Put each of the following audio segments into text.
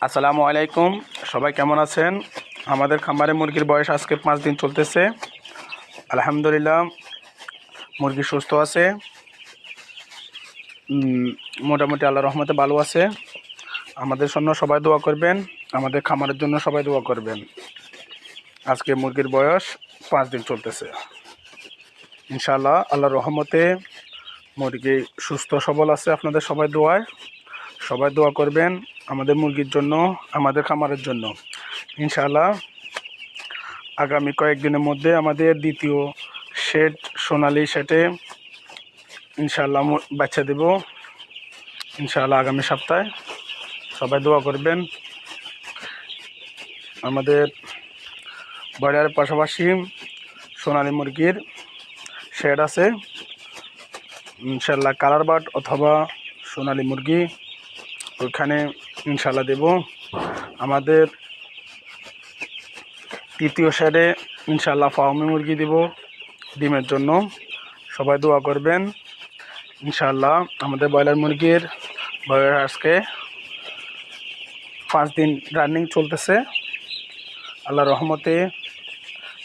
আসসালামু আলাইকুম। সবাই কেমন আছেন? আমাদের খামারে মুরগির বয়স আজকে 5 দিন চলতেছে। আলহামদুলিল্লাহ মুরগি সুস্থ আছে, মোটামুটি আল্লাহর রহমতে ভালো আছে। আমাদের জন্য সবাই দোয়া করবেন, আমাদের খামারের জন্য সবাই দোয়া করবেন। আজকে মুরগির বয়স 5 দিন চলতেছে। ইনশাআল্লাহ আল্লাহর রহমতে মুরগি সুস্থ সবল আছে। আপনাদের সবাই দোয়া করবেন আমাদের মুরগির জন্য, আমাদের খামারের জন্য। ইনশাআল্লাহ আগামী কয়েকদিনের মধ্যে আমাদের দ্বিতীয় শেড, সোনালি শেডে ইনশাআল্লাহ বাচ্চা দেব। ইনশাআল্লাহ আগামী সপ্তাহে সবাই দোয়া করবেন। আমাদের ব্রয়লারের পাশাপাশি সোনালি মুরগির শেড আছে। ইনশাআল্লাহ কালার বার্ড অথবা সোনালি মুরগি ওইখানে ইনশাআল্লাহ দেব। আমাদের তৃতীয় শেডে ইনশাআল্লাহ ফার্মি মুরগি দেব ডিমের জন্য। সবাই দোয়া করবেন। ইনশাআল্লাহ আমাদের ব্রয়লার মুরগির বয়স আজকে 5 দিন রানিং চলতেছে। আল্লাহর রহমতে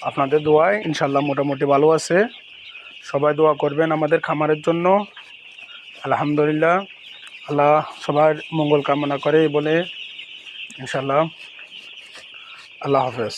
আপনাদের দোয়ায় ইনশাআল্লাহ মোটামুটি ভালো আছে। সবাই দোয়া করবেন আমাদের খামারের জন্য। আলহামদুলিল্লাহ আল্লাহ সবার মঙ্গল কামনা করে বলে ইনশাআল্লাহ আল্লাহ হাফেজ।